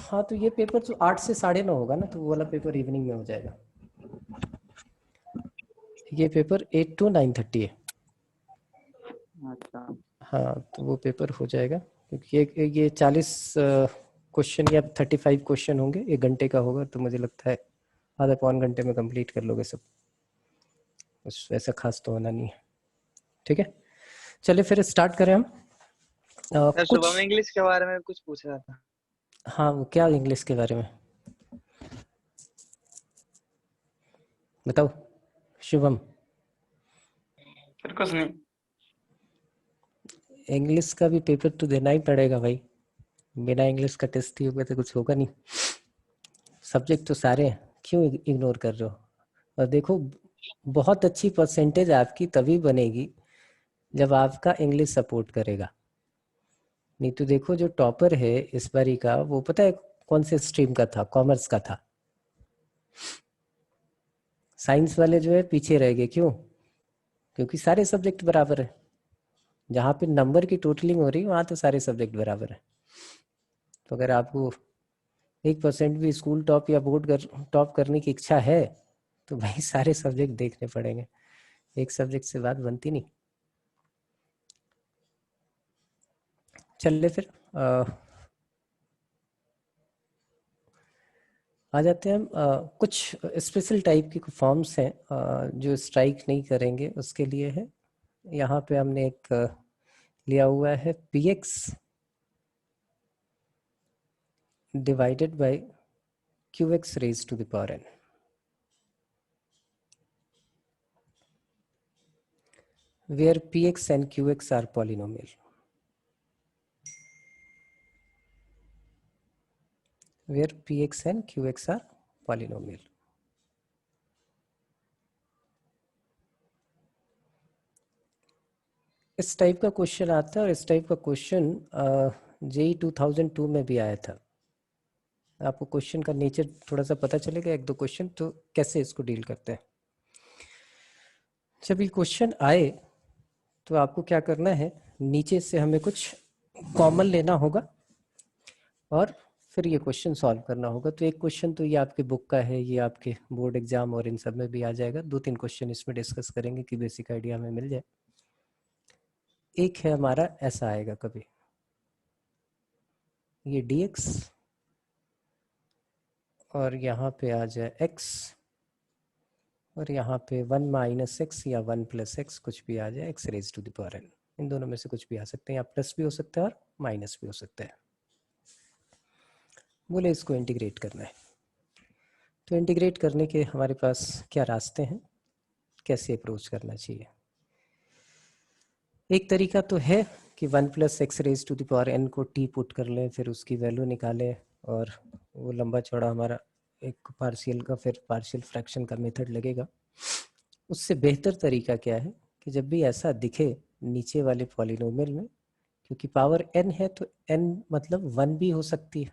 हाँ तो ये पेपर तो 8 से 9:30 होगा ना, तो वो वाला पेपर इवनिंग में हो जाएगा। ये पेपर 8 to 9:30 है। अच्छा। हाँ तो वो पेपर हो जाएगा, क्योंकि ये 40 क्वेश्चन या 35 क्वेश्चन होंगे, 1 घंटे का होगा, तो मुझे लगता है आधा पौन घंटे में कंप्लीट कर लोगे सब, बस वैसा खास तो होना नहीं है। ठीक है, चलिए फिर स्टार्ट करें हम। सर शुभम कुछ, इंग्लिश के बारे में कुछ पूछ रहा था। हाँ वो क्या इंग्लिश के बारे में बताओ शुभम। फिर कुछ नहीं। इंग्लिश का भी पेपर तो देना ही पड़ेगा भाई, बिना इंग्लिश का टेस्ट दिए हुए तो कुछ होगा नहीं। सब्जेक्ट तो सारे हैं, क्यों इग्नोर कर रहे हो। और देखो, बहुत अच्छी परसेंटेज आपकी तभी बनेगी जब आपका इंग्लिश सपोर्ट करेगा। नहीं तो देखो, जो टॉपर है इस बारी का, वो पता है कौन से स्ट्रीम का था? कॉमर्स का था। साइंस वाले जो है पीछे रह गए, क्यों? क्योंकि सारे सब्जेक्ट बराबर है। जहाँ पे नंबर की टोटलिंग हो रही है वहाँ तो सारे सब्जेक्ट बराबर है। तो अगर आपको 1% भी स्कूल टॉप या बोर्ड टॉप करने की इच्छा है, तो भाई सारे सब्जेक्ट देखने पड़ेंगे, एक सब्जेक्ट से बात बनती नहीं। चलिए फिर आ जाते हैं हम। कुछ स्पेशल टाइप की फॉर्म्स हैं जो स्ट्राइक नहीं करेंगे, उसके लिए है। यहाँ पे हमने एक लिया हुआ है px divided by qx raise to the power n, where px and qx are polynomial, where px and qx are polynomial। इस टाइप का क्वेश्चन आता है, और इस टाइप का क्वेश्चन जेई 2002 में भी आया था। आपको क्वेश्चन का नेचर थोड़ा सा पता चलेगा, एक दो क्वेश्चन तो कैसे इसको डील करते हैं। जब ये क्वेश्चन आए तो आपको क्या करना है, नीचे से हमें कुछ कॉमन लेना होगा और फिर ये क्वेश्चन सॉल्व करना होगा। तो एक क्वेश्चन तो ये आपके बुक का है, ये आपके बोर्ड एग्जाम और इन सब में भी आ जाएगा। 2-3 क्वेश्चन इसमें डिस्कस करेंगे कि बेसिक आइडिया हमें मिल जाए। एक है हमारा, ऐसा आएगा कभी, ये dx और यहाँ पे आ जाए x, और यहाँ पे 1 - x या 1 + x कुछ भी आ जाए, x raise to the power n। इन दोनों में से कुछ भी आ सकते हैं, या प्लस भी हो सकता है और माइनस भी हो सकता है। बोले इसको इंटीग्रेट करना है, तो इंटीग्रेट करने के हमारे पास क्या रास्ते हैं, कैसे अप्रोच करना चाहिए। एक तरीका तो है कि 1 + x raise to the power n को t पुट कर लें, फिर उसकी वैल्यू निकालें, और वो लंबा चौड़ा हमारा एक पार्शियल का फिर पार्शियल फ्रैक्शन का मेथड लगेगा। उससे बेहतर तरीका क्या है कि जब भी ऐसा दिखे नीचे वाले पॉलिनोमियल में, क्योंकि पावर n है तो n मतलब 1 भी हो सकती है,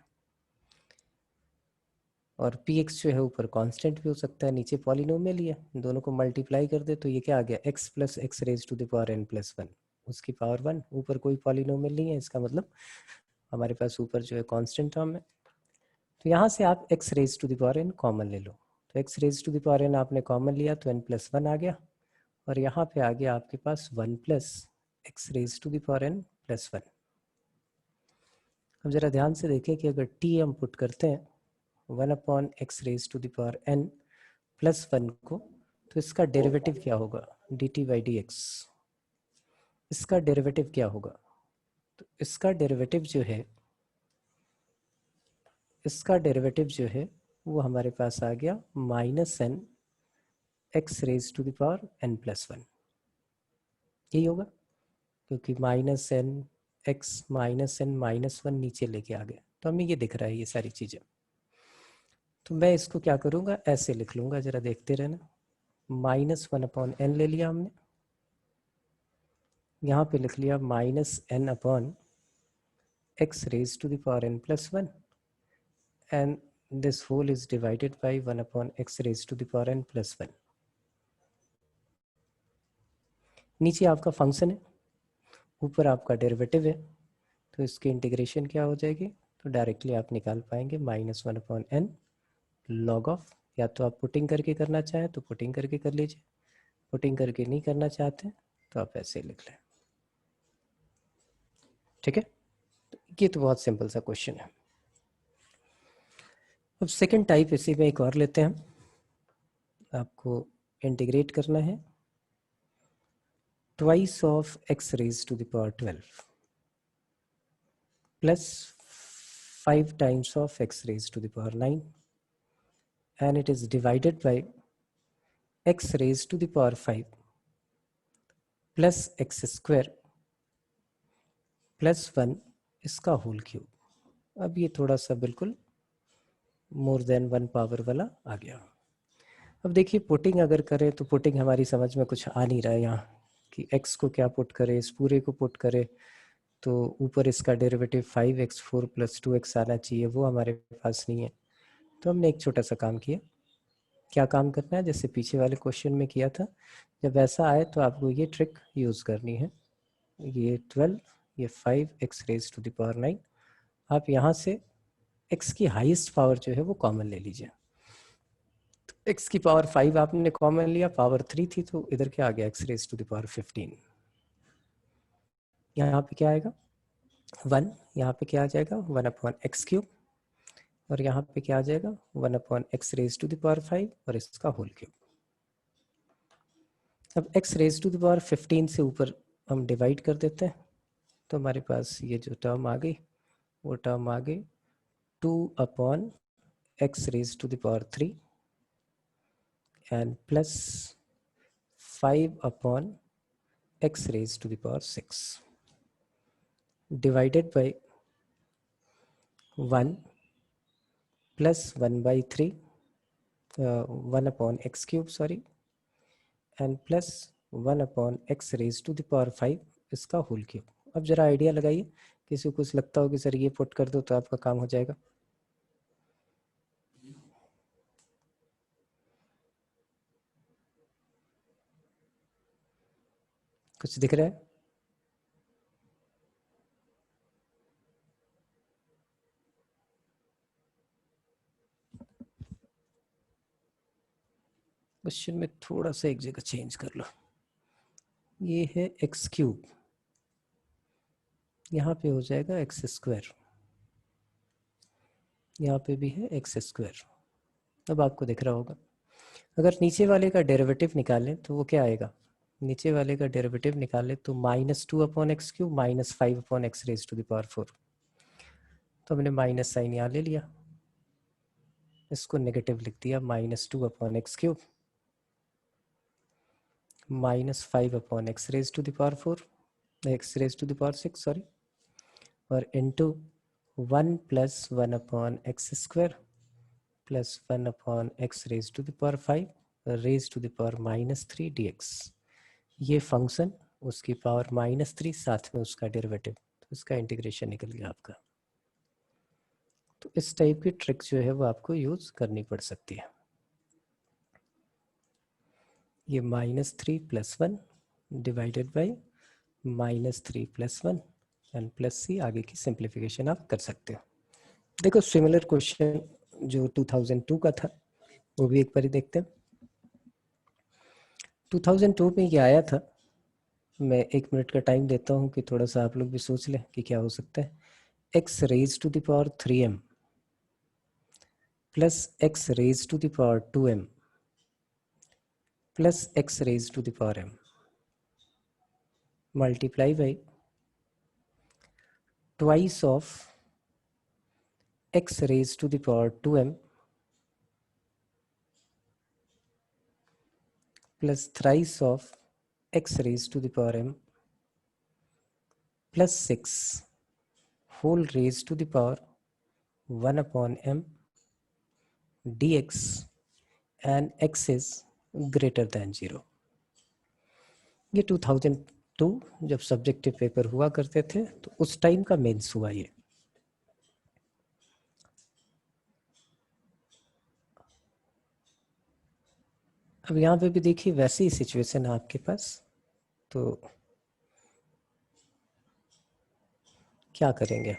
और px जो है ऊपर कांस्टेंट भी हो सकता है, नीचे पॉलिनोमियल ही है, दोनों को मल्टीप्लाई कर दे तो ये क्या आ गया, x + x raise to the power n + 1, उसकी पावर 1। ऊपर कोई पॉलिनोमियल नहीं है, इसका मतलब हमारे पास ऊपर जो है कांस्टेंट टर्म है। तो यहाँ से आप x raise to the power n common ले लो, तो x raise to the power n आपने कॉमन लिया तो n + 1 आ गया, और यहाँ पे आ गया आपके पास 1 + x raise to the power n + 1। अब जरा ध्यान से देखें कि अगर t हम पुट करते हैं 1/x raise to the power n + 1 को, तो इसका डेरिवेटिव क्या होगा, dt/dx। इसका डेरिवेटिव क्या होगा, तो इसका डेरिवेटिव जो है, इसका डेरिवेटिव जो है वो हमारे पास आ गया -n x raise to the power n + 1, यही होगा, क्योंकि -n x -n -1 नीचे लेके आ गया, तो हमें ये दिख रहा है ये सारी चीज़ें। तो मैं इसको क्या करूँगा, ऐसे लिख लूँगा, ज़रा देखते रहना। -1/n ले लिया हमने, यहाँ पे लिख लिया -n/x raise to the power n + 1, and this whole is divided by 1/x raised to the power n + 1। नीचे आपका फंक्शन है, ऊपर आपका डेरिवेटिव है, तो इसकी इंटीग्रेशन क्या हो जाएगी, तो डायरेक्टली आप निकाल पाएंगे -1/n log ऑफ, या तो आप पुटिंग करके करना चाहें तो पुटिंग करके कर लीजिए, पुटिंग करके नहीं करना चाहते तो आप ऐसे ही लिख लें। ठीक है, तो ये तो बहुत सिंपल सा क्वेश्चन है। अब सेकंड टाइप इसी में एक और लेते हैं, आपको इंटीग्रेट करना है twice of x raised to the power 12 plus 5 times of x raised to the power 9, and it is divided by x raised to the power 5 plus x square plus 1 इसका होल क्यूब। अब ये थोड़ा सा बिल्कुल more than 1 power वाला आ गया। अब देखिए पुटिंग अगर करें तो पुटिंग हमारी समझ में कुछ आ नहीं रहा है यहाँ कि x को क्या पुट करे, इस पूरे को पुट करे तो ऊपर इसका डेरिवेटिव 5x4 + 2x आना चाहिए, वो हमारे पास नहीं है। तो हमने एक छोटा सा काम किया, क्या काम करना है, जैसे पीछे वाले क्वेश्चन में किया था, जब ऐसा आए तो आपको ये ट्रिक यूज़ करनी है। ये 12, ये 5x raised to the power 9, आप यहाँ से x की हाईएस्ट पावर जो है वो कॉमन ले लीजिए। तो x की पावर 5 आपने कॉमन लिया, पावर 3 थी तो इधर क्या आ गया, x raised to the power 15। यहाँ पे क्या आएगा 1, यहाँ पे क्या आ जाएगा 1/x3, और यहाँ पे क्या आ जाएगा 1/x raised to the power 5 और इसका होल क्यूब। अब x raised to the power 15 से ऊपर हम डिवाइड कर देते हैं तो हमारे पास ये जो टर्म आ गई वो टर्म आ गई 2/x raised to the power 3 and plus 5/x raised to the power 6 divided by 1 plus 1/3 1/x³ sorry and plus 1/x raised to the power 5 इसका होल क्यूब। अब जरा आइडिया लगाइए, किसी को कुछ लगता हो कि सर ये पुट कर दो तो आपका काम हो जाएगा। कुछ दिख रहा है? क्वेश्चन में थोड़ा सा एक जगह चेंज कर लो, ये है x³, यहाँ पे हो जाएगा x², यहाँ पे भी है x²। अब आपको दिख रहा होगा, अगर नीचे वाले का डेरिवेटिव निकालें तो वो क्या आएगा, नीचे वाले का डेरिवेटिव निकालें तो -2/x³ -5/x raised to the power 4। तो हमने माइनस साइन यहाँ ले लिया, इसको नेगेटिव लिख दिया, -2/x³ -5/x raised to the power 4 x raised to the power 6 sorry, और into 1 + 1/x² plus 1/x raised to the power 5 raised to the power -3 dx। ये फंक्शन उसकी पावर -3 साथ में उसका डेरिवेटिव, तो इसका इंटीग्रेशन निकल गया आपका। तो इस टाइप की ट्रिक जो है वो आपको यूज करनी पड़ सकती है। ये -3 + 1 divided by -3 + 1 and plus c, आगे की सिंप्लीफिकेशन आप कर सकते हो। देखो सिमिलर क्वेश्चन जो 2002 का था वो भी एक बार देखते हैं। 2002 में ये आया था, मैं 1 मिनट का टाइम देता हूँ कि थोड़ा सा आप लोग भी सोच लें कि क्या हो सकता है। x raised to the power 3m plus x raised to the power 2m plus x raised to the power m multiply by twice of x raised to the power 2m plus thrice of x raised to the power m plus 6 whole raised to the power 1/m dx and x is greater than 0। ये 2002 जब subjective paper हुआ करते थे तो उस time का mains हुआ ये। अब यहाँ पे भी देखिए वैसी ही सिचुएशन है आपके पास, तो क्या करेंगे,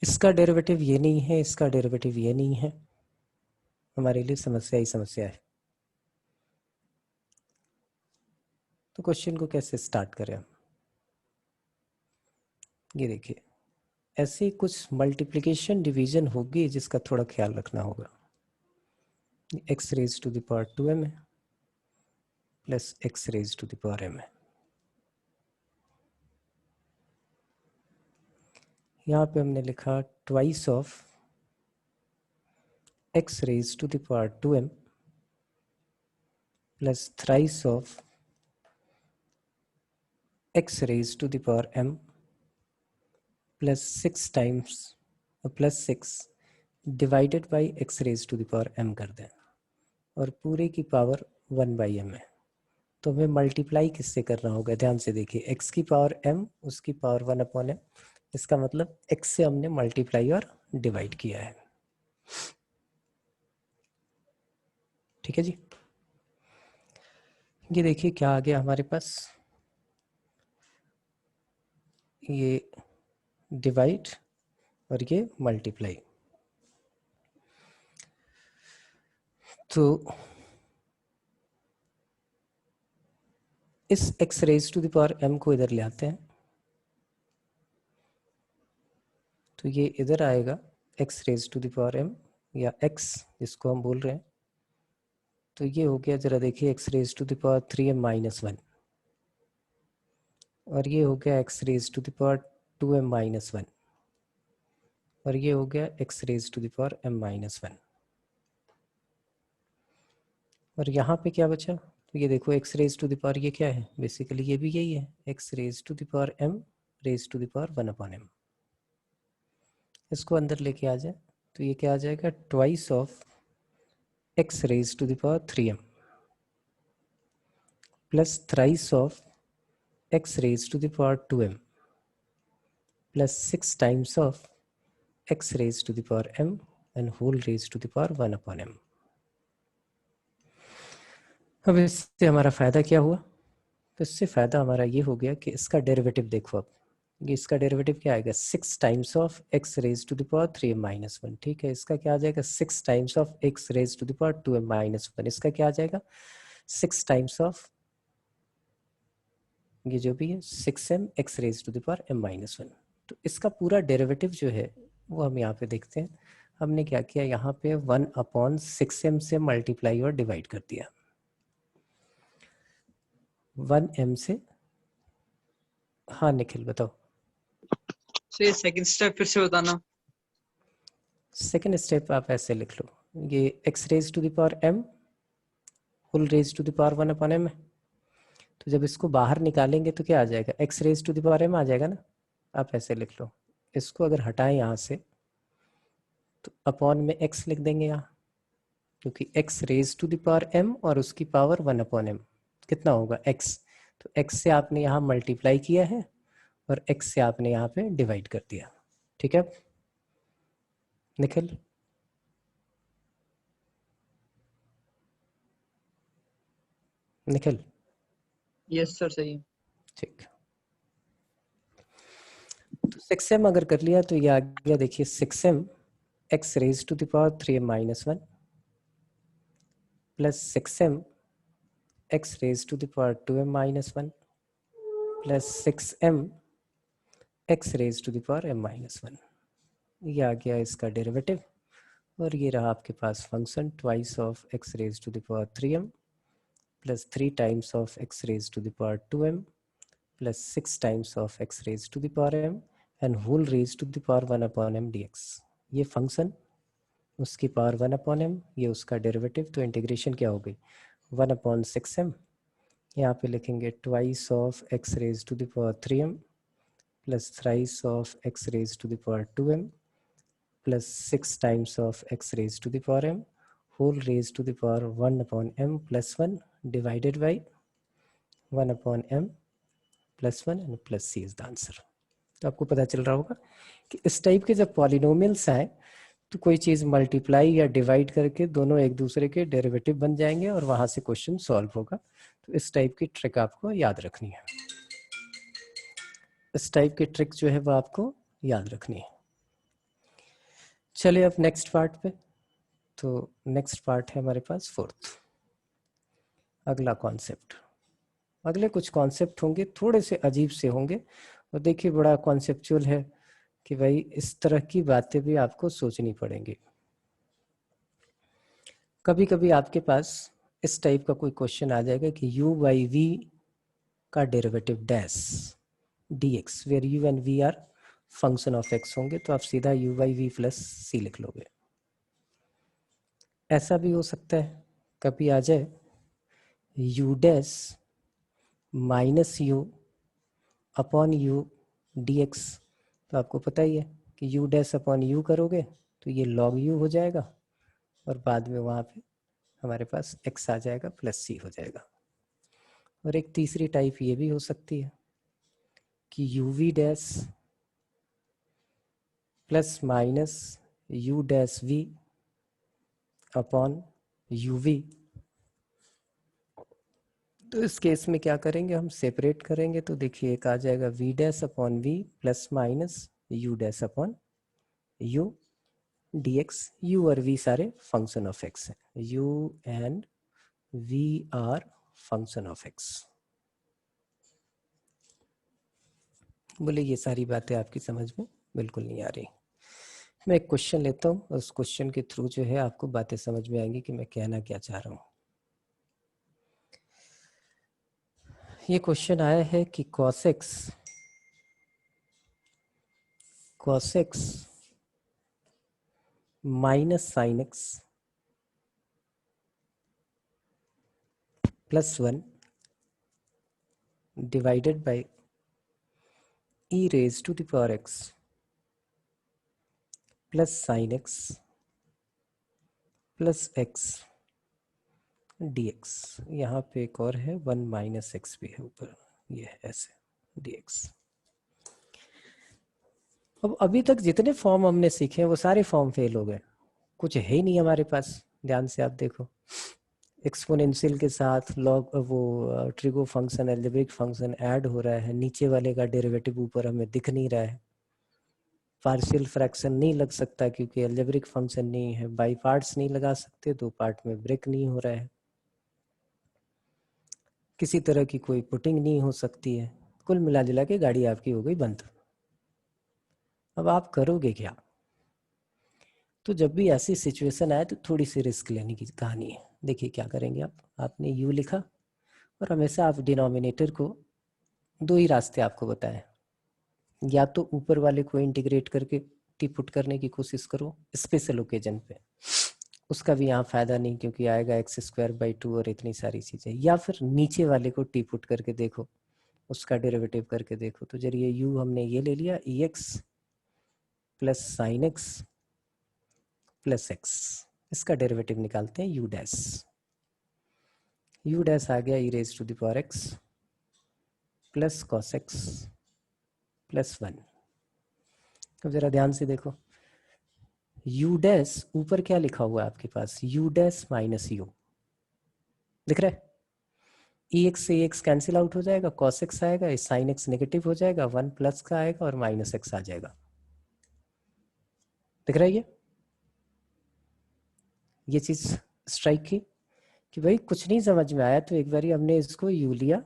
इसका डेरिवेटिव ये नहीं है, इसका डेरिवेटिव ये नहीं है, हमारे लिए समस्या ही समस्या है। तो क्वेश्चन को कैसे स्टार्ट करें हम? ये देखिए, ऐसे कुछ मल्टीप्लिकेशन डिवीजन होगी जिसका थोड़ा ख्याल रखना होगा। x raise to the power 2m है plus x raise to the power m है। यहाँ पे हमने लिखा twice of x raise to the power 2m plus thrice of x raise to the power m plus 6 times plus 6 divided by x raise to the power m कर दें, और पूरे की पावर 1/m है। तो हमें मल्टीप्लाई किससे करना होगा? ध्यान से देखिए, x की पावर m, उसकी पावर 1/m, इसका मतलब x से हमने मल्टीप्लाई और डिवाइड किया है। ठीक है जी। ये देखिए क्या आ गया हमारे पास, ये डिवाइड और ये मल्टीप्लाई। तो इस x raise to the power m को इधर ले आते हैं, तो ये इधर आएगा x raise to the power m या x जिसको हम बोल रहे हैं। तो ये हो गया, जरा देखिए, x raise to the power 3m minus 1, और ये हो गया x raise to the power 2m minus 1, और ये हो गया x raise to the power m minus 1। और यहाँ पे क्या बचा? तो ये देखो, x raise to the power ये क्या है? बेसिकली ये भी यही है, x raise to the power m raise to the power 1/m। इसको अंदर लेके आ जाए तो ये क्या आ जाएगा? Twice of x raise to the power 3m plus thrice of x raise to the power 2m plus 6 times of x raise to the power m and whole raise to the power 1/m। अब इससे हमारा फायदा क्या हुआ? तो इससे फायदा हमारा ये हो गया कि इसका डेरिवेटिव देखो। अब ये इसका डेरिवेटिव क्या आएगा? 6 times of x raise to the power 3m minus 1। ठीक है, इसका क्या आ जाएगा? 6 times of x raise to the power 2m minus 1। इसका क्या आ जाएगा? 6 टाइम्स ऑफ ये जो भी है 6m x raise to the power m minus 1। तो इसका पूरा डेरिवेटिव जो है वो हम यहाँ पे देखते हैं। हमने क्या किया, यहाँ पे 1/6m से मल्टीप्लाई और डिवाइड कर दिया। 1m से, हाँ निखिल बताओ। सर सेकंड स्टेप फिर से बताना। सेकेंड स्टेप आप ऐसे लिख लो, ये x raise to the power m whole raise to the power 1/m है। तो जब इसको बाहर निकालेंगे तो क्या आ जाएगा? x raise to the power m आ जाएगा ना। आप ऐसे लिख लो, इसको अगर हटाएं यहाँ से तो अपॉन में x लिख देंगे यहाँ, क्योंकि x raise to the power m और उसकी पावर 1/m कितना होगा? x। तो x से आपने यहाँ मल्टीप्लाई किया है और x से आपने यहाँ पे डिवाइड कर दिया। ठीक है निखिल? निखिल यस सर, सही है। ठीक। तो 6m अगर कर लिया तो ये आ गया, देखिए 6m x raise to the power 3m minus 1 plus 6m x raise to the power 2m minus 1 plus 6m x raise to the power m minus 1। ये आ गया इसका डेरिवेटिव, और ये रहा आपके पास function twice of x raise to the power 3m plus 3 times of x raise to the power 2m plus 6 times of x raise to the power m and whole raise to the power 1/m dx। ये function, उसकी power 1/m, ये उसका derivative. तो integration क्या हो गई? 1/6m। यहाँ पे लिखेंगे twice of x raise to the power 3m plus thrice of x raise to the power 2m plus 6 times of x raise to the power m whole raise to the power 1/m plus 1 divided by 1/m plus 1 and plus c is the answer. तो आपको पता चल रहा होगा कि इस type के जब पॉलिनोमियल्स आए तो कोई चीज़ मल्टीप्लाई या डिवाइड करके दोनों एक दूसरे के डेरिवेटिव बन जाएंगे और वहाँ से क्वेश्चन सॉल्व होगा। तो इस टाइप की ट्रिक आपको याद रखनी है, इस टाइप की ट्रिक जो है वो आपको याद रखनी है। चलिए अब नेक्स्ट पार्ट पे। तो नेक्स्ट पार्ट है हमारे पास फोर्थ, अगला कॉन्सेप्ट। अगले कुछ कॉन्सेप्ट होंगे थोड़े से अजीब से होंगे, और देखिए बड़ा कॉन्सेप्चुअल है कि भाई इस तरह की बातें भी आपको सोचनी पड़ेंगी। कभी कभी आपके पास इस टाइप का कोई क्वेश्चन आ जाएगा कि u बाई वी का derivative dash D X, where U and V are function of X होंगे, तो आप सीधा u by V plus C लिख लोगे। ऐसा भी हो सकता है कभी आ जाए u dash minus you upon U D X, तो आपको पता ही है कि u डैश अपॉन यू करोगे तो ये log u हो जाएगा, और बाद में वहाँ पे हमारे पास x आ जाएगा प्लस c हो जाएगा। और एक तीसरी टाइप ये भी हो सकती है कि U V dash plus minus U dash V upon U V. तो इस केस में क्या करेंगे, हम सेपरेट करेंगे, तो देखिए एक आ जाएगा V dash upon V plus minus U dash upon U D X. U और वी सारे फंक्शन ऑफ एक्स हैं, U and V are function of X. बोले ये सारी बातें आपकी समझ में बिल्कुल नहीं आ रही। मैं एक क्वेश्चन लेता हूँ, उस क्वेश्चन के थ्रू जो है आपको बातें समझ में आएंगी कि मैं कहना क्या चाह रहा हूँ। ये क्वेश्चन आया है कि cos x minus sine x plus 1 divided by e raise to the power x plus sine x plus x dx। यहाँ पे एक और है 1 माइनस एक्स भी है ऊपर, ये है ऐसे dx। अब अभी तक जितने फॉर्म हमने सीखे वो सारे फॉर्म फेल हो गए, कुछ है ही नहीं हमारे पास। ध्यान से आप देखो, एक्सपोनेंशियल के साथ लॉग वो trigo function algebraic function add हो रहा है, नीचे वाले का डेरिवेटिव ऊपर हमें दिख नहीं रहा है, पार्शियल फ्रैक्शन नहीं लग सकता क्योंकि एल्जेब्रिक फंक्शन नहीं है, बाई पार्ट्स नहीं लगा सकते, दो पार्ट में ब्रेक नहीं हो रहा है, किसी तरह की कोई पुटिंग नहीं हो सकती है। कुल मिला जुला के गाड़ी आपकी हो गई बंद। अब आप करोगे क्या? तो जब भी ऐसी सिचुएशन आए तो थोड़ी सी रिस्क लेने की कहानी है। देखिए क्या करेंगे आप, आपने यू लिखा, और हमेशा आप डिनोमिनेटर को, दो ही रास्ते आपको बताए, या तो ऊपर वाले को इंटीग्रेट करके टी पुट करने की कोशिश करो स्पेशल ओकेजन पे, उसका भी यहाँ फायदा नहीं क्योंकि आएगा एक्स स्क्वायर बाई 2 और इतनी सारी चीजें, या फिर नीचे वाले को टी पुट करके देखो, उसका डेरिवेटिव करके देखो। तो जरिए यू हमने ये ले लिया e x plus sine x plus x, इसका डेरिवेटिव निकालते हैं यू डैश। यू डैश आ गया e raise to the power x plus cos x plus 1। अब जरा ध्यान से देखो, यू डैश ऊपर क्या लिखा हुआ है आपके पास, यू डैश माइनस यू दिख रहा है, ई एक्स से एक्स कैंसिल आउट हो जाएगा, कॉस एक्स आएगा, साइन एक्स नेगेटिव हो जाएगा, 1 प्लस का आएगा और माइनस एक्स आ जाएगा। दिख रहा है ये चीज स्ट्राइक की कि भाई कुछ नहीं समझ में आया तो एक बार हमने इसको यू लिया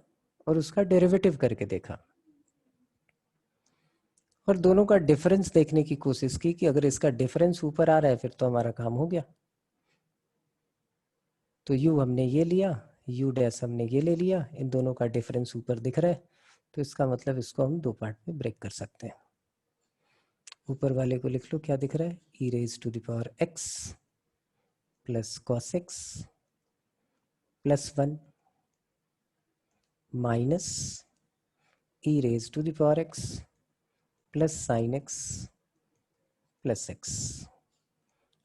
और उसका डेरिवेटिव करके देखा, और दोनों का डिफरेंस देखने की कोशिश की कि अगर इसका डिफरेंस ऊपर आ रहा है फिर तो हमारा काम हो गया। तो यू हमने ये लिया, यू डैश हमने ये ले लिया, इन दोनों का डिफरेंस ऊपर दिख रहा है, तो इसका मतलब इसको हम दो पार्ट में ब्रेक कर सकते हैं। ऊपर वाले को लिख लो, क्या दिख रहा है, e raise to the power x plus cos x plus 1 minus E raise to the power x plus sine x plus x,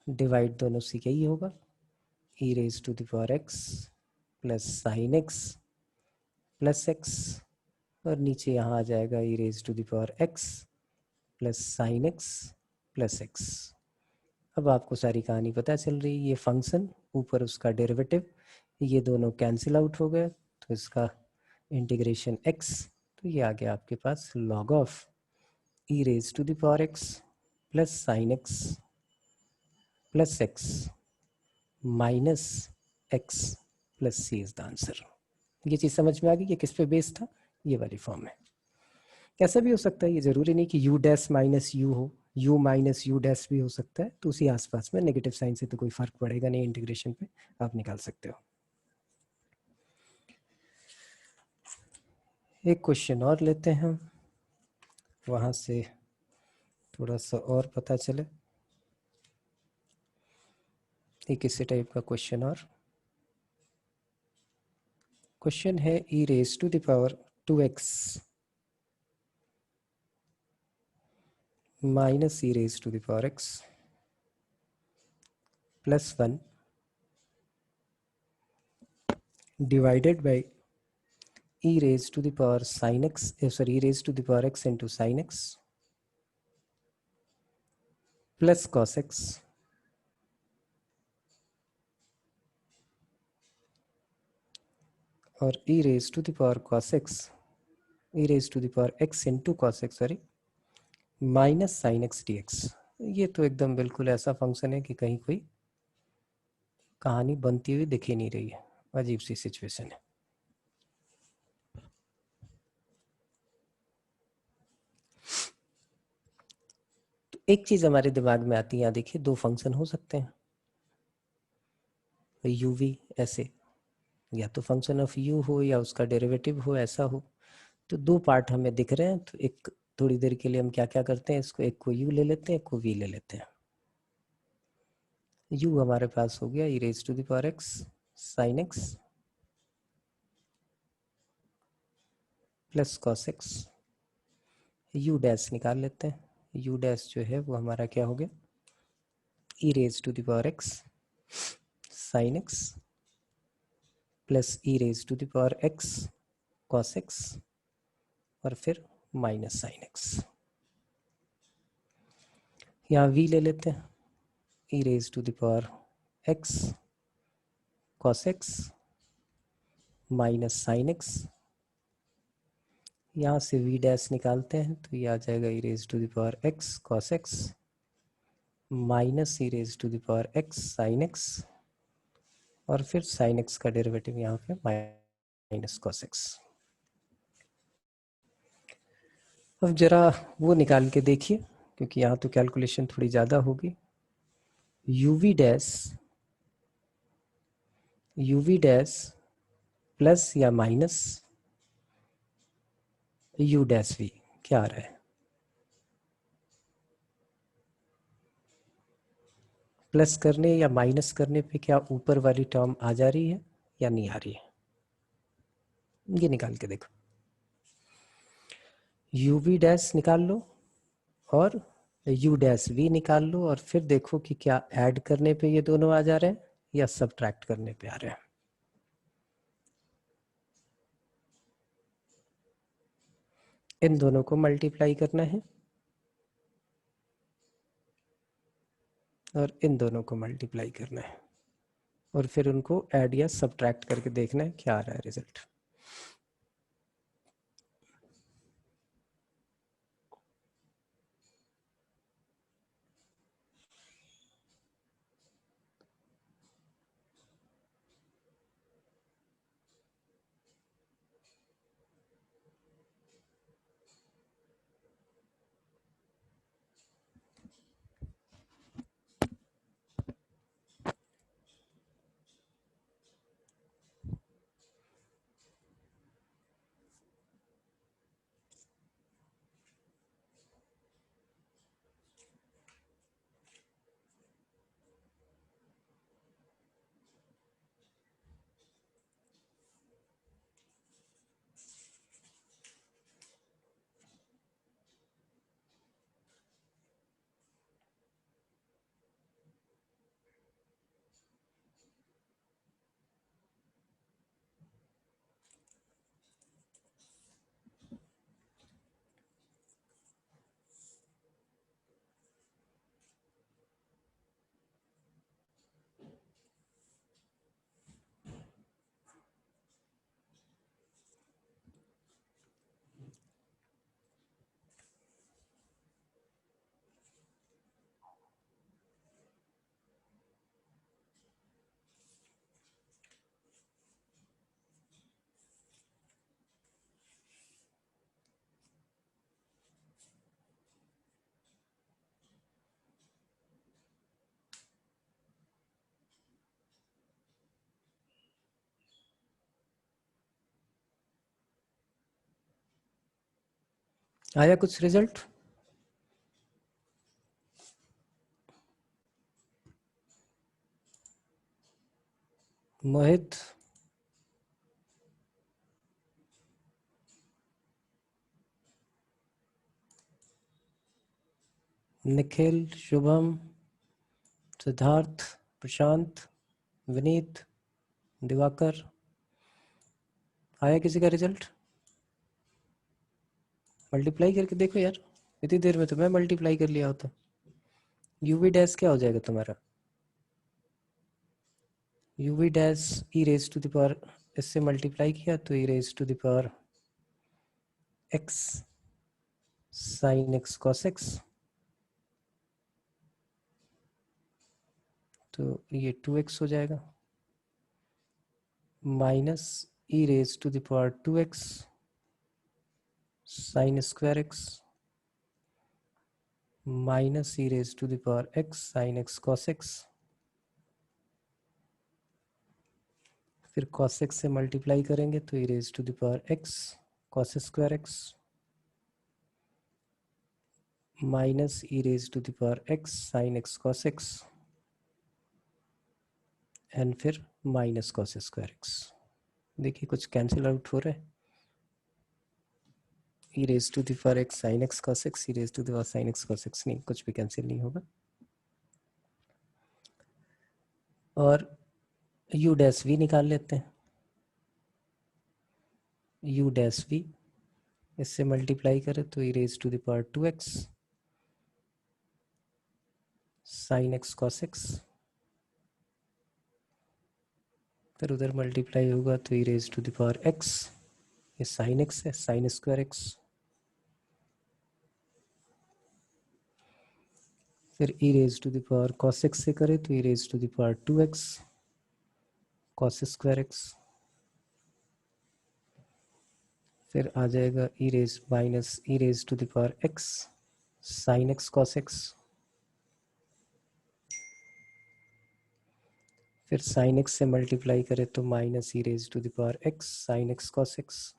divide दोनों से यही होगा, e raise to the power x plus sine x plus x, और नीचे यहाँ आ जाएगा e raise to the power x plus sine x plus x. अब आपको सारी कहानी पता चल रही है, ये फंक्शन ऊपर उसका डेरिवेटिव, ये दोनों कैंसिल आउट हो गए, तो इसका इंटीग्रेशन x, तो ये आ गया आपके पास log of E raise to the power x plus sine x plus X minus X plus C is the answer. ये चीज़ समझ में आ गई? ये किस पे बेस्ड था? ये वाली फॉर्म है। कैसा भी हो सकता है, ये जरूरी नहीं कि यू डैश माइनस यू हो, यू माइनस यू डैश भी हो सकता है, तो उसी आसपास में नेगेटिव साइन से तो कोई फर्क पड़ेगा नहीं, इंटीग्रेशन पे आप निकाल सकते हो। एक क्वेश्चन और लेते हैं हम, वहां से थोड़ा सा और पता चले। एक इसी टाइप का क्वेश्चन और क्वेश्चन है e raise to the power 2x minus e raise to the power x plus 1 divided by e raised to the power sin x, e raised to the power x into sin x plus cos x और e raised to the power cos x, e raised to the power x into cos x sorry minus sine x D x. ये तो एकदम बिल्कुल ऐसा function है कि कहीं कोई कहानी बनती हुई दिख ही नहीं रही है, अजीब सी सिचुएशन है। तो एक चीज हमारे दिमाग में आती है, यहाँ देखिए दो फंक्शन हो सकते हैं, यू वी ऐसे, या तो फंक्शन ऑफ यू हो या उसका डेरिवेटिव हो, ऐसा हो। तो दो पार्ट हमें दिख रहे हैं, तो एक थोड़ी देर के लिए हम क्या क्या करते हैं, इसको एक को यू ले लेते हैं, एक को वी ले लेते हैं। यू हमारे पास हो गया e raise to the power x sine x plus cos x. U dash निकाल लेते हैं, यू डैश जो है वो हमारा क्या हो गया, e raise to the power x sine x plus e raise to the power x cos x और फिर माइनस साइन एक्स। यहाँ वी ले लेते हैं, e raise to the power x cos x minus sine x. यहाँ से we dash निकालते हैं तो ये आ जाएगा e raise to the power x cos x minus E raise to the power x sine x और फिर साइन एक्स का डेरिवेटिव यहाँ पे माइनस कॉस एक्स। अब जरा वो निकाल के देखिए, क्योंकि यहाँ तो कैलकुलेशन थोड़ी ज़्यादा होगी। यूवी डैश प्लस या माइनस यू डैश वी क्या आ रहा है? प्लस करने या माइनस करने पे क्या ऊपर वाली टर्म आ जा रही है या नहीं आ रही है? ये निकाल के देखो। यू वी डैश निकाल लो और यू डैश वी निकाल लो और फिर देखो कि क्या ऐड करने पे ये दोनों आ जा रहे हैं या सब्ट्रैक्ट करने पे आ रहे हैं। इन दोनों को मल्टीप्लाई करना है और इन दोनों को मल्टीप्लाई करना है और फिर उनको ऐड या सब्ट्रैक्ट करके देखना है क्या आ रहा है रिजल्ट। आया कुछ रिजल्ट? मोहित, निखिल, शुभम, सिद्धार्थ, प्रशांत, विनीत, दिवाकर, आया किसी का रिजल्ट? मल्टीप्लाई करके देखो यार, इतनी देर में तो मैं मल्टीप्लाई कर लिया होता। यूवी डैश क्या हो जाएगा तुम्हारा? U v dash e raise to the power, इससे मल्टीप्लाई किया तो e raise to the power x sine x cos x, तो ये 2x हो जाएगा, minus E raise to the power 2x sine square x minus E raise to the power x sine x cos x, फिर cos x से multiply करेंगे तो e raise to the power x cos square x minus E raise to the power x sine x cos x and फिर minus cos square x. देखिए कुछ cancel out हो रहा है। E raise to the power x sine x cos x, E raise to the power sine x cos x, नहीं कुछ भी cancel नहीं होगा। और यू डैश वी निकाल लेते हैं। यू डैश वी इससे मल्टीप्लाई करें तो e raise to the power 2x sine x cos x, फिर उधर मल्टीप्लाई होगा तो e raise to the power x, ये साइन एक्स है, साइन स्क्वायर एक्स, फिर e raise to the power cos x से करें तो e raise to the power 2x cos square x, फिर आ जाएगा e raise minus E raise to the power x sine x cos x, फिर sine X से multiply करें तो minus E raise to the power x sine x cos x,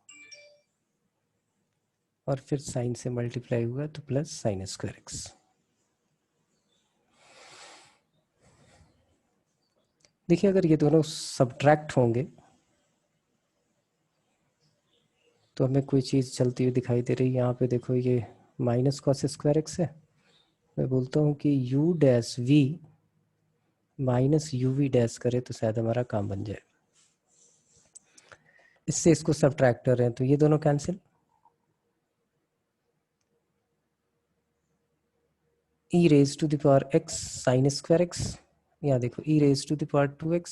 और फिर sign से मल्टीप्लाई हुआ तो प्लस साइन स्क्वायर एक्स। देखिए अगर ये दोनों सब्ट्रैक्ट होंगे तो हमें कोई चीज़ चलती हुई दिखाई दे रही है। यहाँ पे देखो ये माइनस कॉस स्क्वायर एक्स है, मैं बोलता हूँ कि U dash V minus U V dash करे तो शायद हमारा काम बन जाए। इससे इसको सब्ट्रैक्ट कर रहे हैं तो ये दोनों cancel, e raise to the power x sine square x, यहाँ देखो e raise to the power 2x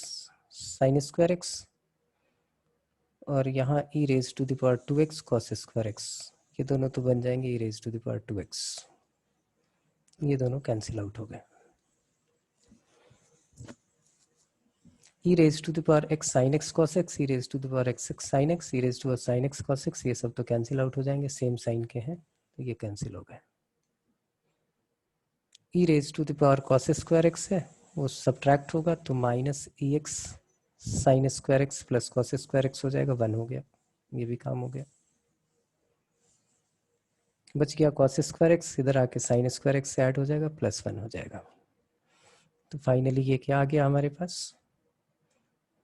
sine square x, और यहाँ e raise to the power 2x cos square x, ये दोनों तो बन जाएंगे e raise to the power 2x, ये दोनों कैंसिल आउट हो गए। E raise to the power x sine x cos x, E raise to the power x x sine X, E raise to power sine x cos X, ये सब तो cancel out हो जाएंगे, same sign के हैं तो ये cancel हो गए। E raise to the power cos square x है, वो सब्ट्रैक्ट होगा तो minus e x sine square x plus cos square x हो जाएगा, 1 हो गया, ये भी काम हो गया। बच गया कॉस स्क्वायर एक्स, इधर आके साइन स्क्वायर एक्स से ऐड हो जाएगा, +1 हो जाएगा। तो फाइनली ये क्या आ गया हमारे पास?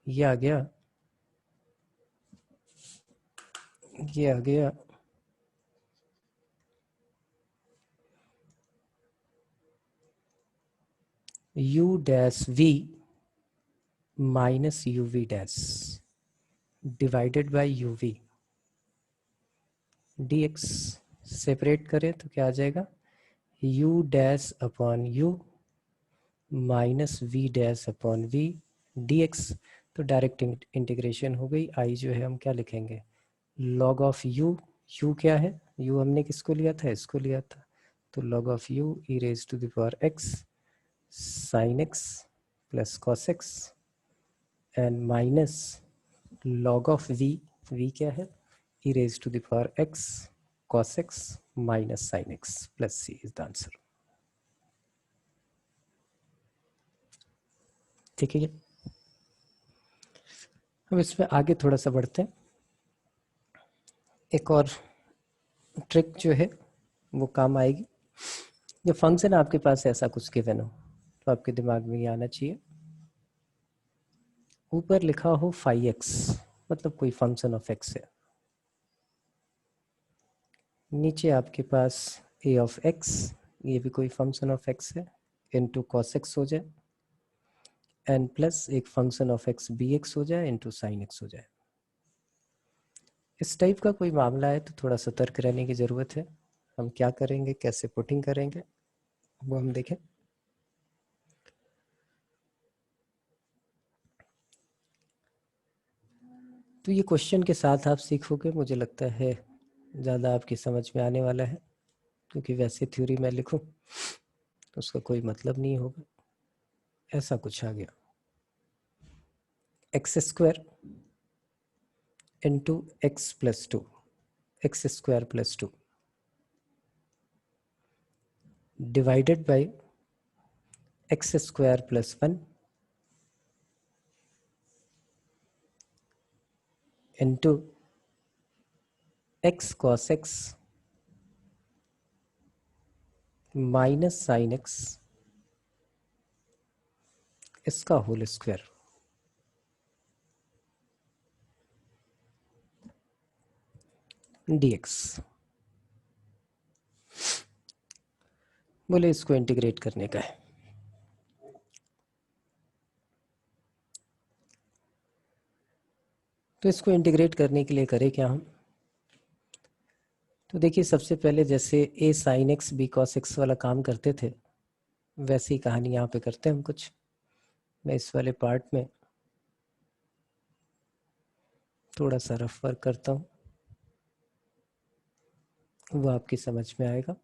ये आ गया, ये आ गया u dash v minus U V dash divided by U V D X. Separate करें तो क्या आ जाएगा, u dash upon u minus V dash upon V D X. तो डायरेक्ट इंटीग्रेशन हो गई। आई जो है हम क्या लिखेंगे, लॉग ऑफ u, u क्या है, u हमने किसको लिया था, इसको लिया था, तो log of u e raise to the power x sine x plus cos x and minus log of v क्या है, e raise to the power x cos x minus sine x plus c is the answer. ठीक है, अब इसमें आगे थोड़ा सा बढ़ते हैं। एक और ट्रिक जो है वो काम आएगी। जो फंक्शन आपके पास ऐसा कुछ गिवन हो तो आपके दिमाग में ये आना चाहिए। ऊपर लिखा हो फाई एक्स, मतलब कोई फंक्शन ऑफ एक्स है। नीचे आपके पास ए ऑफ एक्स, ये भी कोई फंक्शन ऑफ एक्स है, इनटू कॉस एक्स हो जाए, एन प्लस एक function of X B X हो जाए इनटू साइन एक्स हो जाए। इस टाइप का कोई मामला है तो थोड़ा सतर्क रहने की ज़रूरत है। हम क्या करेंगे, कैसे पुटिंग करेंगे, वो हम देखें। तो ये क्वेश्चन के साथ आप सीखोगे, मुझे लगता है ज़्यादा आपकी समझ में आने वाला है, क्योंकि वैसे थ्योरी मैं लिखूं तो उसका कोई मतलब नहीं होगा। ऐसा कुछ आ गया, x square into x plus two, x square plus two divided by x square plus one into x cos x minus sine x इसका होल स्क्वायर। dx। बोले इसको इंटीग्रेट करने का है। तो इसको इंटीग्रेट करने के लिए करें क्या हम, तो देखिए सबसे पहले जैसे a sine x b cos x वाला काम करते थे, वैसी कहानी यहाँ पे करते हैं हम कुछ। मैं इस वाले पार्ट में थोड़ा सा रफ वर्क करता हूँ, वो आपकी समझ में आएगा।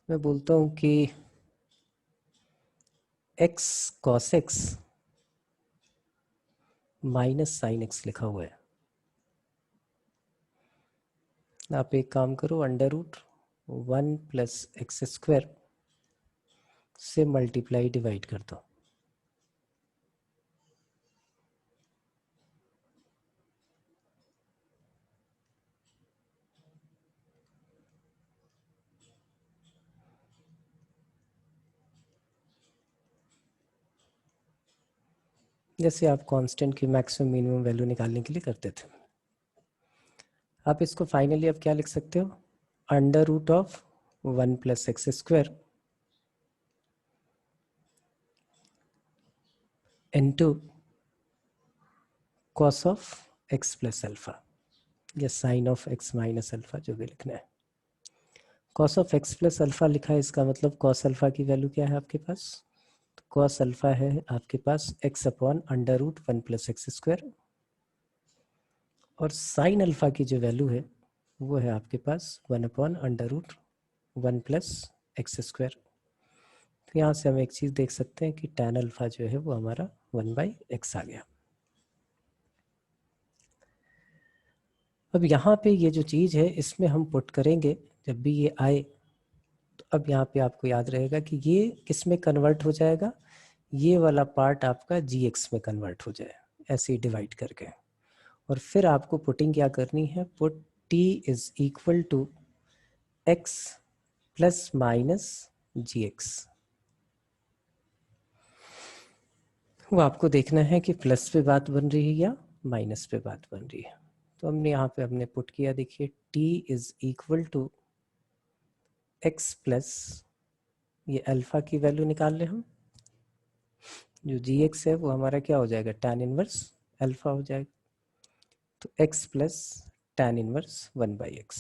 मैं बोलता हूँ कि X cos x minus sine X लिखा हुआ है। आप एक काम करो, under root one plus x square से मल्टीप्लाई डिवाइड कर दो। जैसे आप कांस्टेंट की मैक्सिमम मिनिमम वैल्यू निकालने के लिए करते थे। आप इसको फाइनली अब क्या लिख सकते हो, under root of one plus x square into cos of x plus alpha या sine of x minus alpha, जो भी लिखना है। Cos of x plus alpha लिखा है, इसका मतलब कॉस अल्फा की वैल्यू क्या है आपके पास, तो कॉस अल्फा है आपके पास x upon under root one plus x square, और साइन अल्फा की जो वैल्यू है वो है आपके पास one upon under root one plus x square. तो यहाँ से हम एक चीज़ देख सकते हैं कि टैन अल्फा जो है वो हमारा वन बाई एक्स आ गया। अब यहाँ पे ये जो चीज़ है इसमें हम पुट करेंगे जब भी ये आए, तो अब यहाँ पे आपको याद रहेगा कि ये किस में कन्वर्ट हो जाएगा, ये वाला पार्ट आपका जी एक्स में कन्वर्ट हो जाए, ऐसे ही डिवाइड करके। और फिर आपको पुटिंग क्या करनी है, put T is equal to X plus minus G X. वो आपको देखना है कि प्लस पे बात बन रही है या माइनस पे बात बन रही है। तो हमने यहाँ पे हमने पुट किया, देखिए t is equal to X plus, ये अल्फा की वैल्यू निकाल ले हम, जो जी एक्स है वो हमारा क्या हो जाएगा, tan इनवर्स अल्फा हो जाएगा। तो x plus tan inverse one by x.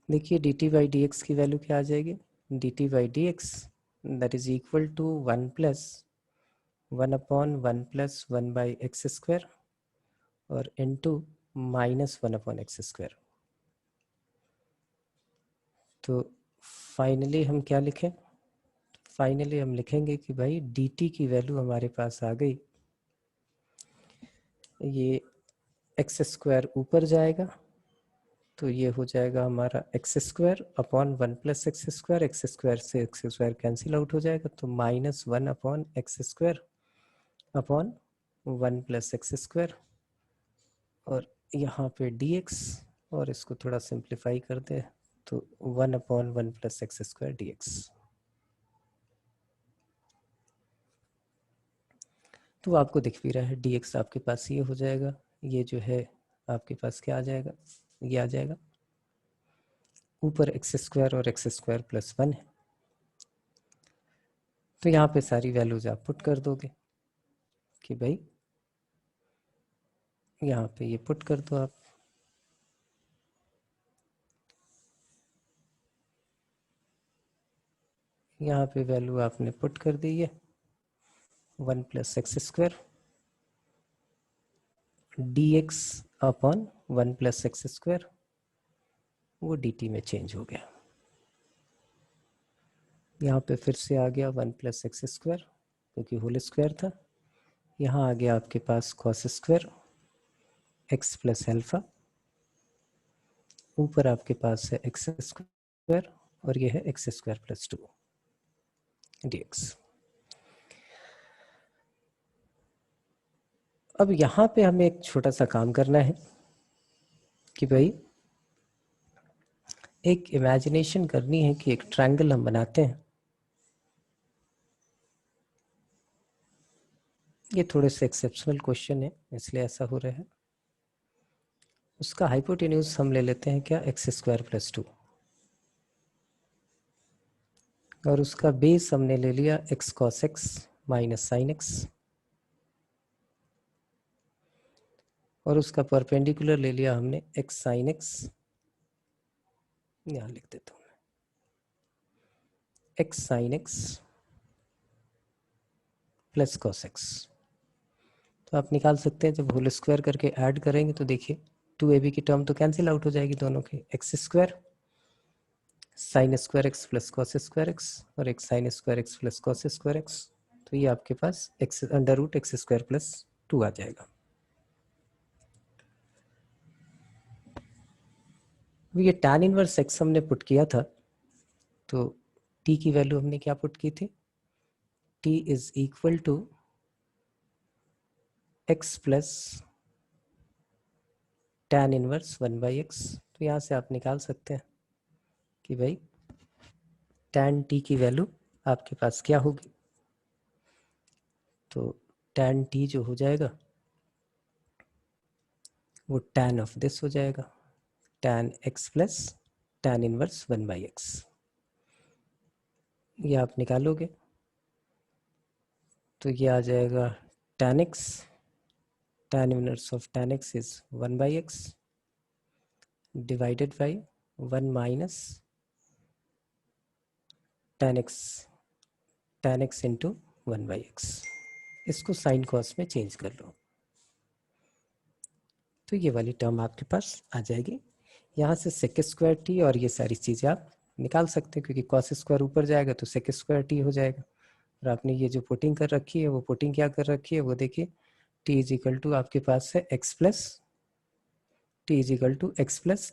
देखिए d t by D x की वैल्यू क्या आ जाएगी, d t by D x that is equal to one plus one upon one plus one by x square और into minus one upon x square. तो finally हम क्या लिखें, finally हम लिखेंगे कि भाई dt की वैल्यू हमारे पास आ गई, ये एक्स स्क्वायर ऊपर जाएगा तो ये हो जाएगा हमारा x square upon one plus x square, x square से एक्स स्क्वायर कैंसिल आउट हो जाएगा, तो minus one upon x square upon one plus x square, और यहाँ पे dx और इसको थोड़ा सिंप्लीफाई कर दे तो 1/1 + x² dx। तो आपको दिख भी रहा है dx आपके पास ये हो जाएगा, ये जो है आपके पास क्या आ जाएगा, ये आ जाएगा, ऊपर x² और x² + 1 है। तो यहाँ पे सारी वैल्यूज आप पुट कर दोगे कि भाई यहाँ पे ये पुट कर दो आप, यहाँ पे वैल्यू आपने पुट कर दी है 1 + x² dx/1 + x², वो dt में चेंज हो गया। यहाँ पे फिर से आ गया 1 + x² क्योंकि होल स्क्वायर था। यहाँ आ गया आपके पास cos² x + अल्फा, ऊपर आपके पास है x² और ये है x² + 2 dx। अब यहाँ पे हमें एक छोटा सा काम करना है कि भाई एक इमेजिनेशन करनी है कि एक ट्रायंगल हम बनाते हैं। ये थोड़े से एक्सेप्शनल क्वेश्चन है इसलिए ऐसा हो रहा है। उसका हाइपोटेन्यूज हम ले लेते हैं क्या, x² + 2, और उसका बेस हमने ले लिया x cos x - sin x, और उसका परपेंडिकुलर ले लिया हमने x sin x, यहाँ लिख देता हूँ x sin x + cos x। तो आप निकाल सकते हैं, जब होल स्क्वायर करके ऐड करेंगे तो देखिए 2ab की टर्म तो कैंसिल आउट हो जाएगी दोनों के, x² sin² x + cos² x और x sin² x + cos² x। तो ये आपके पास x√x² + 2 आ जाएगा। ये tan इनवर्स x हमने पुट किया था, तो t की वैल्यू हमने क्या पुट की थी, t = x + tan inverse 1/x। तो यहाँ से आप निकाल सकते हैं कि भाई tan t की वैल्यू आपके पास क्या होगी, तो tan t जो हो जाएगा वो tan ऑफ दिस हो जाएगा, tan x + tan inverse 1/x। ये आप निकालोगे तो ये आ जाएगा tan x, tan inverse of tan x is 1/x divided by 1 - tan x into 1/x। इसको साइन कॉस में चेंज कर लो तो ये वाली टर्म आपके पास आ जाएगी। यहाँ से sec² t और ये सारी चीज़ें आप निकाल सकते हैं, क्योंकि cos² ऊपर जाएगा तो sec² t हो जाएगा। और आपने ये जो पुटिंग कर रखी है वो पुटिंग क्या कर रखी है वो देखिए, t = आपके पास है x +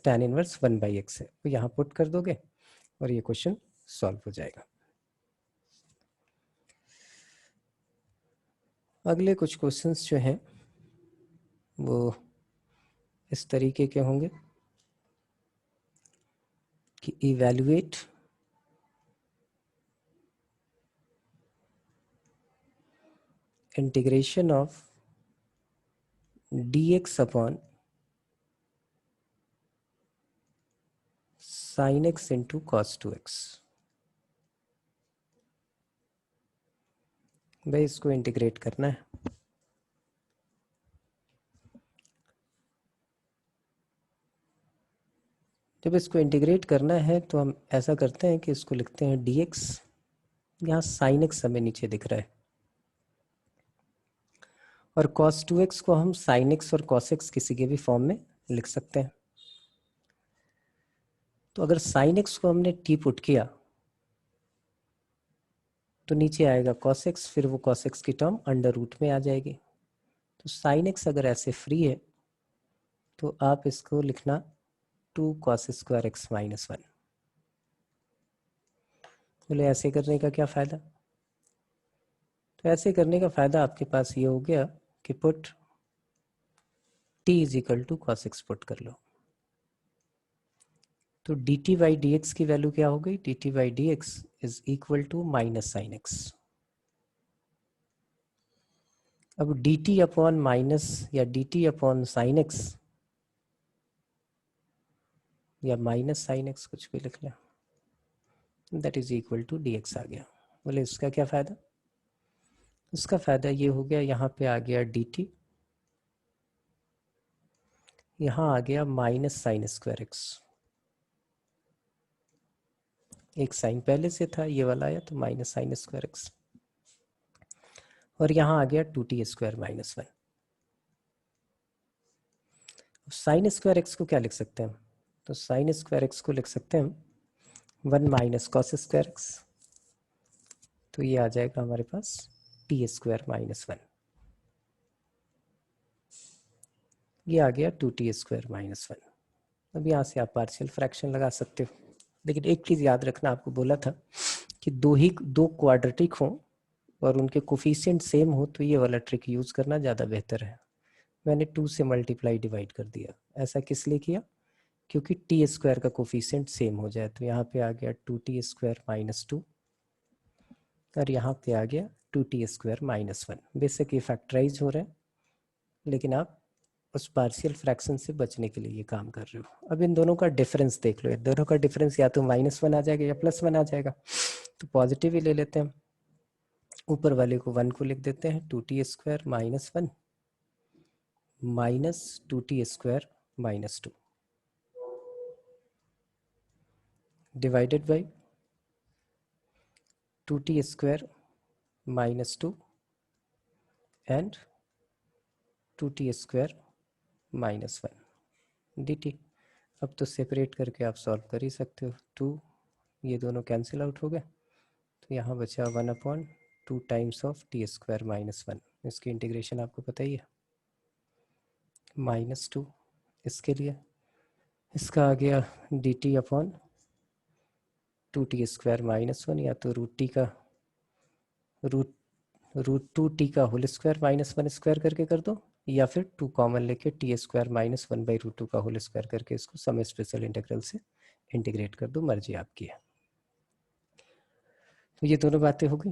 tan इनवर्स 1/x है, तो यहाँ पुट कर दोगे और ये क्वेश्चन सॉल्व हो जाएगा। अगले कुछ क्वेश्चंस जो हैं वो इस तरीके के होंगे कि evaluate integration of dx/sin x into cos 2x। भाई इसको इंटीग्रेट करना है। जब इसको इंटीग्रेट करना है तो हम ऐसा करते हैं कि इसको लिखते हैं dx, यहाँ sin x हमें नीचे दिख रहा है, और cos 2x को हम sin x और cos x किसी के भी फॉर्म में लिख सकते हैं। तो अगर sin x को हमने t पुट किया तो नीचे आएगा cos x, फिर वो cos x की टर्म अंडर रूट में आ जाएगी। तो sin x अगर ऐसे फ्री है तो आप इसको लिखना 2 cos² x - 1। बोले ऐसे करने का क्या फ़ायदा, तो ऐसे करने का फ़ायदा आपके पास ये हो गया कि put t = cos x put कर लो। तो dt बाई डी एक्स की वैल्यू क्या हो गई, dt by D x is equal to minus sine x. अब dt अपॉन माइनस या dt अपॉन साइन एक्स या माइनस साइन एक्स कुछ भी लिख लें, that is equal to d x आ गया। बोले इसका क्या फ़ायदा, इसका फ़ायदा ये हो गया, यहाँ पे आ गया dt, यहाँ आ गया माइनस साइन स्क्वायर एक्स, एक साइन पहले से था ये वाला आया तो माइनस साइन स्क्वायर एक्स, और यहाँ आ गया 2t square minus 1। Sign square x को क्या लिख सकते हैं हम, तो साइन स्क्वायर एक्स को लिख सकते हैं हम 1 माइनस कॉस स्क्वायर एक्स, तो ये आ जाएगा हमारे पास टी स्क्वायर माइनस 1, ये आ गया 2t स्क्वायर माइनस 1। अब यहाँ से आप पार्शियल फ्रैक्शन लगा सकते हो, लेकिन एक चीज़ याद रखना, आपको बोला था कि दो क्वाड्रेटिक हों और उनके कोफिशिएंट सेम हो तो ये वाला ट्रिक यूज़ करना ज़्यादा बेहतर है। मैंने 2 से मल्टीप्लाई डिवाइड कर दिया, ऐसा किस लिए किया, क्योंकि टी स्क्वायर का कोफिशिएंट सेम हो जाए। तो यहाँ पे आ गया 2t स्क्वायर माइनस 2 और यहाँ पे आ गया 2t स्क्वायर माइनस 1। बेसिक ये फैक्टराइज हो रहे हैं, लेकिन आप उस पार्शियल फ्रैक्शन से बचने के लिए ये काम कर रहे हो। अब इन दोनों का डिफरेंस देख लो, इन दोनों का डिफरेंस या तो -1 आ जाएगा या +1 आ जाएगा, तो पॉजिटिव ही ले लेते हैं। ऊपर वाले को 1 को लिख देते हैं, 2t square minus 1 minus 2t square minus 2 divided by 2t square minus 2 and 2t square minus 1 dt। अब तो सेपरेट करके आप सॉल्व कर ही सकते हो, 2 ये दोनों कैंसिल आउट हो गए, तो यहाँ बचा 1/2 times of T square minus 1। इसकी इंटीग्रेशन आपको पता ही है, -2 इसके लिए, इसका आ गया D T upon 2t square minus 1, या तो रूट 2t का होल स्क्वायर माइनस 1 स्क्वायर करके कर दो, या फिर 2 कॉमन लेके टी स्क्वायर माइनस 1/√2 का होल स्क्वायर करके इसको सम स्पेशल इंटीग्रल से इंटीग्रेट कर दो, मर्जी आपकी है। तो ये दोनों बातें हो गई,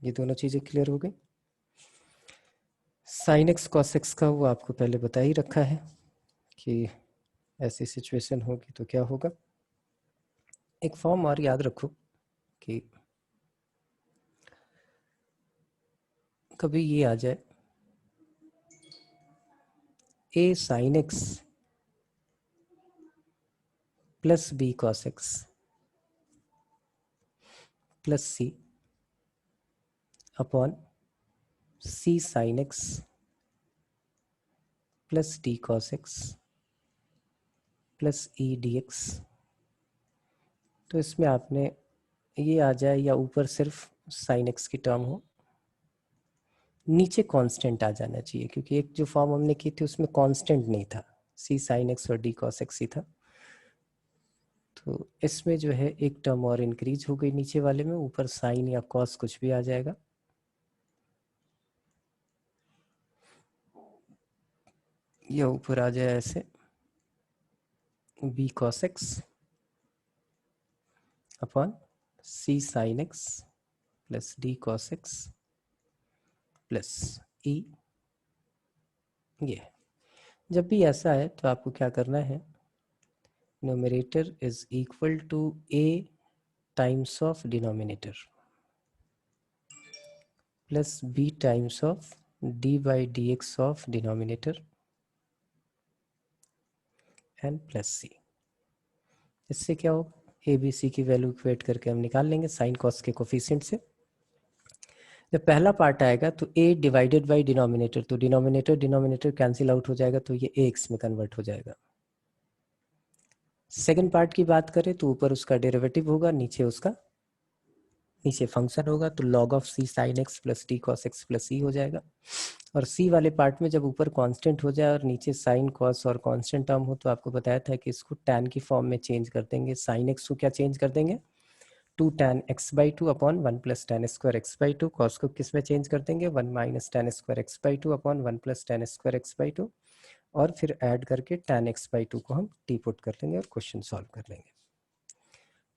ये दोनों चीज़ें क्लियर हो गई। साइन एक्स कॉस एक्स का वो आपको पहले बता ही रखा है कि ऐसी सिचुएशन होगी तो क्या होगा। एक फॉर्म और याद रखो कि कभी ये आ जाए a sin x plus b cos x plus c upon c sin x plus d cos x plus e dx। तो इसमें आपने ये आ जाए या ऊपर सिर्फ sin x की टर्म हो, नीचे कांस्टेंट आ जाना चाहिए, क्योंकि एक जो फॉर्म हमने की थी उसमें कांस्टेंट नहीं था, c sin x और d cos x ही था। तो इसमें जो है एक टर्म और इंक्रीज हो गई नीचे वाले में, ऊपर साइन या कॉस कुछ भी आ जाएगा, या ऊपर आ जाए ऐसे b cos x upon c sin x plus d cos x plus e। ये जब भी ऐसा है तो आपको क्या करना है, numerator is equal to a times of denominator plus b times of d by D X of denominator and plus c। इससे क्या होगा, ए बी सी की वैल्यू इक्वेट करके हम निकाल लेंगे साइन कॉस के कोफिशिएंट से। जब पहला पार्ट आएगा तो a डिवाइडेड बाई डिनोमिनेटर, तो डिनोमिनेटर कैंसिल आउट हो जाएगा, तो ये ax में कन्वर्ट हो जाएगा। सेकंड पार्ट की बात करें तो ऊपर उसका डेरिवेटिव होगा, नीचे फंक्शन होगा, तो log of c sin x plus d cos x plus e हो जाएगा। और c वाले पार्ट में जब ऊपर कांस्टेंट हो जाए और नीचे साइन कॉस और कांस्टेंट टर्म हो, तो आपको बताया था कि इसको tan की फॉर्म में चेंज कर देंगे। साइन x को क्या चेंज कर देंगे, 2 tan x/2 upon 1 plus tan square x/2। Cos को किस में चेंज कर देंगे, 1 minus tan square x/2 upon 1 plus tan square x/2। और फिर ऐड करके tan x/2 को हम t पुट कर लेंगे और क्वेश्चन सॉल्व कर लेंगे।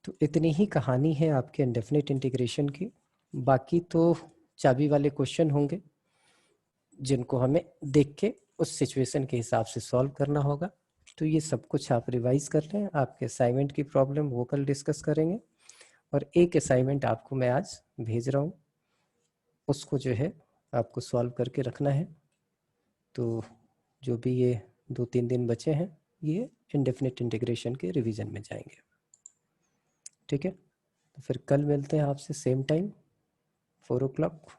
तो इतनी ही कहानी है आपके इंडेफिनिट इंटीग्रेशन की। बाकी तो चाबी वाले क्वेश्चन होंगे जिनको हमें देख के उस सिचुएशन के हिसाब से सॉल्व करना होगा। तो ये सब कुछ आप रिवाइज कर लें। आपके असाइनमेंट की प्रॉब्लम वो कल डिस्कस करेंगे, और एक असाइनमेंट आपको मैं आज भेज रहा हूँ, उसको जो है आपको सॉल्व करके रखना है। तो जो भी ये 2-3 दिन बचे हैं ये इंडेफिनिट इंटीग्रेशन के रिवीजन में जाएंगे। ठीक है, तो फिर कल मिलते हैं आपसे सेम टाइम 4 o'clock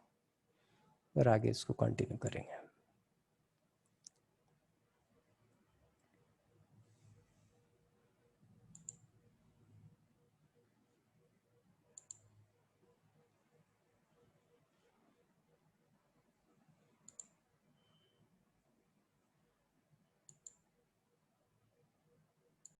और आगे इसको कंटिन्यू करेंगे।